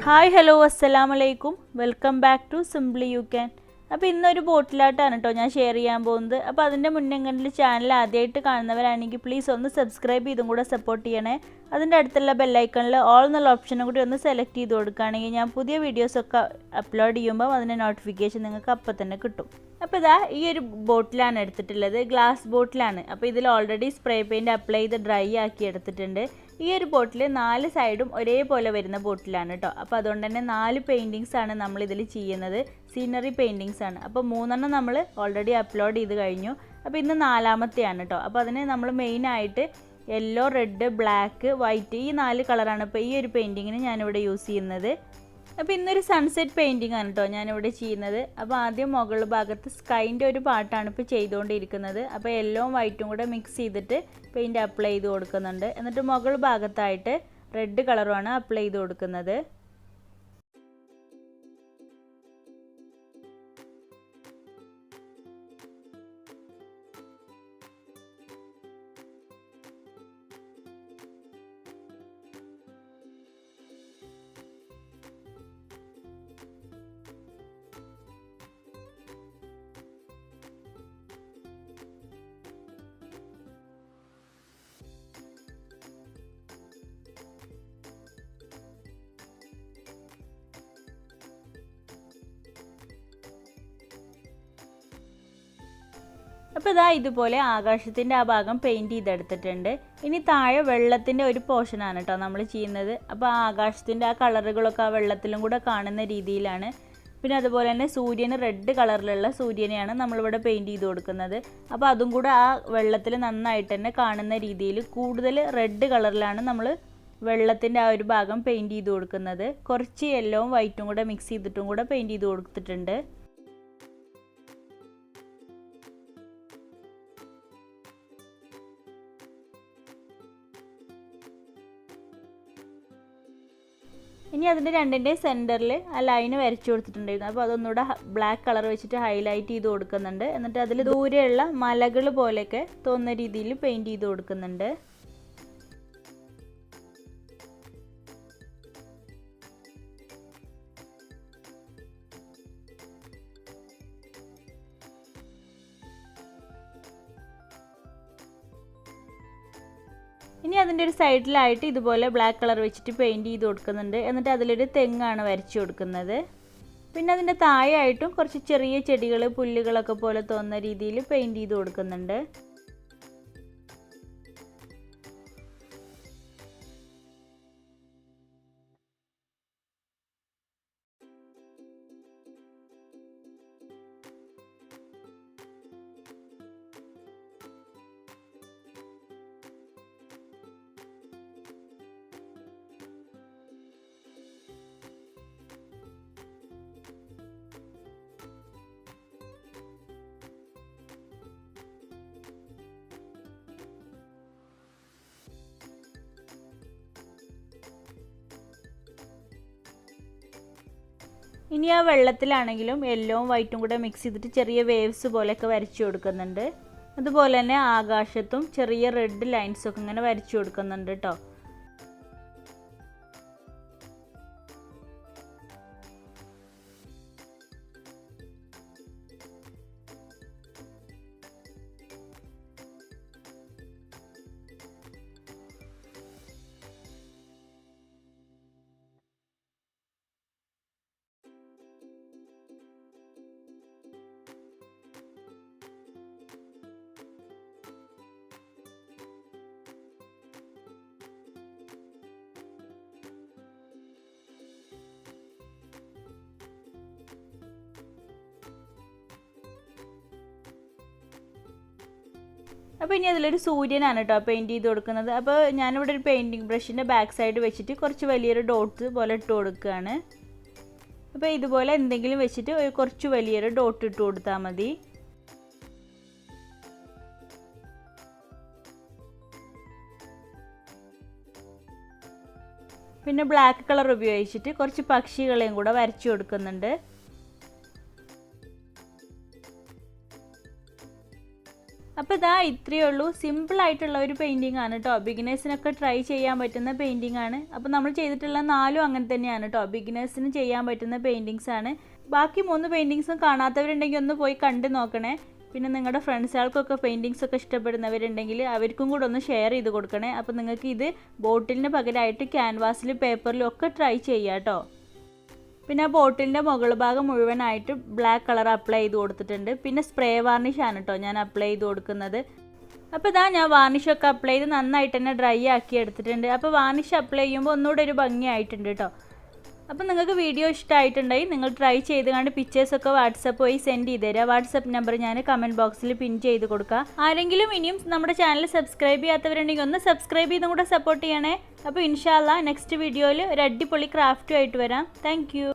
Hi hello അസ്സലാമലൈക്കും welcome back to simply you can. അപ്പോൾ ഇന്നൊരു ബോട്ടിലായിട്ടാണ് കേട്ടോ ഞാൻ ഷെയർ ചെയ്യാൻ പോകുന്നത്. അപ്പോൾ അതിൻ്റെ മുന്നെങ്കിൽ ചാനൽ ആദ്യമായിട്ട് കാണുന്നവരാണെങ്കിൽ പ്ലീസ് ഒന്ന് സബ്സ്ക്രൈബ് ചെയ്തും കൂടെ സപ്പോർട്ട് ചെയ്യണേ. അതിൻ്റെ അടുത്തുള്ള ബെല്ലൈക്കണിൽ ഓൾ എന്നുള്ള ഓപ്ഷനും കൂടി ഒന്ന് സെലക്ട് ചെയ്ത് കൊടുക്കുകയാണെങ്കിൽ ഞാൻ പുതിയ വീഡിയോസൊക്കെ അപ്ലോഡ് ചെയ്യുമ്പോൾ അതിൻ്റെ നോട്ടിഫിക്കേഷൻ നിങ്ങൾക്ക് അപ്പം തന്നെ കിട്ടും. അപ്പോൾ ഇതാ ഈ ഒരു ബോട്ടിലാണ് എടുത്തിട്ടുള്ളത്, ഗ്ലാസ് ബോട്ടിലാണ്. അപ്പോൾ ഇതിൽ ഓൾറെഡി സ്പ്രേ പെയിൻറ്റ് അപ്ലൈ ചെയ്ത് ഡ്രൈ ആക്കി എടുത്തിട്ടുണ്ട്. ഈ ഒരു ബോട്ടിൽ 4 സൈഡും ഒരേപോലെ വരുന്ന ബോട്ടിലാണ് കേട്ടോ. അപ്പോൾ അതുകൊണ്ട് തന്നെ 4 പെയിൻറ്റിങ്സ് ആണ് നമ്മളിതിൽ ചെയ്യുന്നത്, സീനറി പെയിൻറ്റിങ്സ് ആണ്. അപ്പോൾ 3 നമ്മൾ ഓൾറെഡി അപ്ലോഡ് ചെയ്ത് കഴിഞ്ഞു. അപ്പോൾ ഇന്ന് 4ാമത്തെയാണ് കേട്ടോ. അപ്പോൾ അതിന് നമ്മൾ മെയിനായിട്ട് യെല്ലോ, റെഡ്, ബ്ലാക്ക്, വൈറ്റ് ഈ 4 കളറാണ് ഇപ്പോൾ ഈ ഒരു പെയിൻറ്റിങ്ങിന് ഞാനിവിടെ യൂസ് ചെയ്യുന്നത്. അപ്പോൾ ഇന്നൊരു സൺസെറ്റ് പെയിൻറ്റിംഗ് ആണ് കേട്ടോ ഞാനിവിടെ ചെയ്യുന്നത്. അപ്പോൾ ആദ്യം മുകൾ ഭാഗത്ത് സ്കൈൻ്റെ ഒരു പാർട്ടാണ് ഇപ്പോൾ ചെയ്തുകൊണ്ടിരിക്കുന്നത്. അപ്പോൾ യെല്ലോവും വൈറ്റും കൂടെ മിക്സ് ചെയ്തിട്ട് പെയിൻറ്റ് അപ്ലൈ ചെയ്ത് കൊടുക്കുന്നുണ്ട്. എന്നിട്ട് മുകൾ ഭാഗത്തായിട്ട് റെഡ് കളറുമാണ് അപ്ലൈ ചെയ്ത് കൊടുക്കുന്നത്. അപ്പോൾ ഇതാ ഇതുപോലെ ആകാശത്തിൻ്റെ ആ ഭാഗം പെയിൻറ്റ് ചെയ്തെടുത്തിട്ടുണ്ട്. ഇനി താഴെ വെള്ളത്തിൻ്റെ ഒരു പോർഷനാണ് കേട്ടോ നമ്മൾ ചെയ്യുന്നത്. അപ്പോൾ ആ ആകാശത്തിൻ്റെ ആ കളറുകളൊക്കെ ആ വെള്ളത്തിലും കൂടെ കാണുന്ന രീതിയിലാണ്. പിന്നെ അതുപോലെ തന്നെ സൂര്യന് റെഡ് കളറിലുള്ള സൂര്യനെയാണ് നമ്മളിവിടെ പെയിൻറ്റ് ചെയ്ത് കൊടുക്കുന്നത്. അപ്പോൾ അതും കൂടെ ആ വെള്ളത്തിൽ നന്നായിട്ട് തന്നെ കാണുന്ന രീതിയിൽ കൂടുതൽ റെഡ് കളറിലാണ് നമ്മൾ വെള്ളത്തിൻ്റെ ആ ഒരു ഭാഗം പെയിൻറ്റ് ചെയ്ത് കൊടുക്കുന്നത്. കുറച്ച് യെല്ലോവും വൈറ്റും കൂടെ മിക്സ് ചെയ്തിട്ടും കൂടെ പെയിൻറ്റ് ചെയ്ത് കൊടുത്തിട്ടുണ്ട്. ഇനി അതിൻ്റെ രണ്ടിൻ്റെയും സെൻറ്ററിൽ ആ ലൈന് വരച്ചു കൊടുത്തിട്ടുണ്ടായിരുന്നു. അപ്പോൾ അതൊന്നുകൂടെ ബ്ലാക്ക് കളർ വെച്ചിട്ട് ഹൈലൈറ്റ് ചെയ്ത് കൊടുക്കുന്നുണ്ട്. എന്നിട്ട് അതിൽ ദൂരെയുള്ള മലകൾ പോലെയൊക്കെ തോന്നുന്ന രീതിയിൽ പെയിൻറ്റ് ചെയ്ത് കൊടുക്കുന്നുണ്ട്. ഇനി അതിൻ്റെ ഒരു സൈഡിലായിട്ട് ഇതുപോലെ ബ്ലാക്ക് കളർ വെച്ചിട്ട് പെയിൻറ്റ് ചെയ്ത് കൊടുക്കുന്നുണ്ട്. എന്നിട്ട് അതിലൊരു തെങ്ങാണ് വരച്ചു കൊടുക്കുന്നത്. പിന്നെ അതിൻ്റെ താഴെയായിട്ടും കുറച്ച് ചെറിയ ചെടികൾ, പുല്ലുകളൊക്കെ പോലെ തോന്നുന്ന രീതിയിൽ പെയിൻറ്റ് ചെയ്ത് കൊടുക്കുന്നുണ്ട്. ഇനി ആ വെള്ളത്തിലാണെങ്കിലും യെല്ലോവും വൈറ്റും കൂടെ മിക്സ് ചെയ്തിട്ട് ചെറിയ വേവ്സ് പോലെയൊക്കെ വരച്ചു കൊടുക്കുന്നുണ്ട്. അതുപോലെ തന്നെ ആകാശത്തും ചെറിയ റെഡ് ലൈൻസൊക്കെ ഇങ്ങനെ വരച്ചു കൊടുക്കുന്നുണ്ട് കേട്ടോ. അപ്പോൾ ഇനി അതിലൊരു സൂര്യനാണ് കേട്ടോ പെയിൻറ്റ് ചെയ്ത് കൊടുക്കുന്നത്. അപ്പോൾ ഞാനിവിടെ ഒരു പെയിൻറ്റിങ് ബ്രഷിൻ്റെ ബാക്ക് സൈഡ് വെച്ചിട്ട് കുറച്ച് വലിയൊരു ഡോട്ട് പോലെ ഇട്ട് കൊടുക്കുകയാണ്. അപ്പോൾ ഇതുപോലെ എന്തെങ്കിലും വെച്ചിട്ട് കുറച്ച് വലിയൊരു ഡോട്ട് ഇട്ട് കൊടുത്താൽ മതി. പിന്നെ ബ്ലാക്ക് കളർ ഉപയോഗിച്ചിട്ട് കുറച്ച് പക്ഷികളെയും കൂടെ വരച്ചു കൊടുക്കുന്നുണ്ട്. അപ്പോൾ ഇതാ ഇത്രയേ ഉള്ളൂ. സിമ്പിൾ ആയിട്ടുള്ള ഒരു പെയിൻറ്റിംഗ് ആണ് കേട്ടോ. ബിഗിനേഴ്സിനൊക്കെ ട്രൈ ചെയ്യാൻ പറ്റുന്ന പെയിൻറ്റിംഗ് ആണ്. അപ്പോൾ നമ്മൾ ചെയ്തിട്ടുള്ള 4 അങ്ങനെ തന്നെയാണ് കേട്ടോ. ബിഗിനേഴ്സിന് ചെയ്യാൻ പറ്റുന്ന പെയിൻറ്റിങ്സ് ആണ്. ബാക്കി 3 പെയിൻറ്റിങ്സും കാണാത്തവരുണ്ടെങ്കിൽ ഒന്ന് പോയി കണ്ടു നോക്കണേ. പിന്നെ നിങ്ങളുടെ ഫ്രണ്ട്സുകൾക്കൊക്കെ പെയിൻറ്റിങ്സ് ഒക്കെ ഇഷ്ടപ്പെടുന്നവരുണ്ടെങ്കിൽ അവർക്കും കൂടെ ഒന്ന് ഷെയർ ചെയ്ത് കൊടുക്കണേ. അപ്പോൾ നിങ്ങൾക്ക് ഇത് ബോട്ടിലിന് പകരമായിട്ട് ക്യാൻവാസിലും പേപ്പറിലും ഒക്കെ ട്രൈ ചെയ്യാം കേട്ടോ. പിന്നെ ആ ബോട്ടിലിൻ്റെ മുകൾ ഭാഗം മുഴുവനായിട്ട് ബ്ലാക്ക് കളർ അപ്ലൈ ചെയ്ത് കൊടുത്തിട്ടുണ്ട്. പിന്നെ സ്പ്രേ വാർണിഷാണ് കേട്ടോ ഞാൻ അപ്ലൈ ചെയ്ത് കൊടുക്കുന്നത്. അപ്പോൾ ഇതാ ഞാൻ വാർണിഷൊക്കെ അപ്ലൈ ചെയ്ത് നന്നായിട്ട് തന്നെ ഡ്രൈ ആക്കി എടുത്തിട്ടുണ്ട്. അപ്പോൾ വാർണിഷ് അപ്ലൈ ചെയ്യുമ്പോൾ ഒന്നുകൂടെ ഒരു ഭംഗിയായിട്ടുണ്ട് കേട്ടോ. അപ്പോൾ നിങ്ങൾക്ക് വീഡിയോ ഇഷ്ടമായിട്ടുണ്ടെങ്കിൽ നിങ്ങൾ ട്രൈ ചെയ്ത് കണ്ട് പിക്ചേഴ്സൊക്കെ വാട്സപ്പ് വഴി സെൻഡ് ചെയ്ത് തരിക. വാട്സപ്പ് നമ്പർ ഞാൻ കമൻറ്റ് ബോക്സിൽ പിൻ ചെയ്ത് കൊടുക്കുക. ആരെങ്കിലും ഇനിയും നമ്മുടെ ചാനൽ സബ്സ്ക്രൈബ് ചെയ്യാത്തവരുണ്ടെങ്കിൽ ഒന്ന് സബ്സ്ക്രൈബ് ചെയ്തും കൂടെ സപ്പോർട്ട് ചെയ്യണേ. അപ്പോൾ ഇൻഷാ അല്ലാ നെക്സ്റ്റ് വീഡിയോയിൽ ഒരു അടിപൊളി ക്രാഫ്റ്റുമായിട്ട് വരാം. താങ്ക്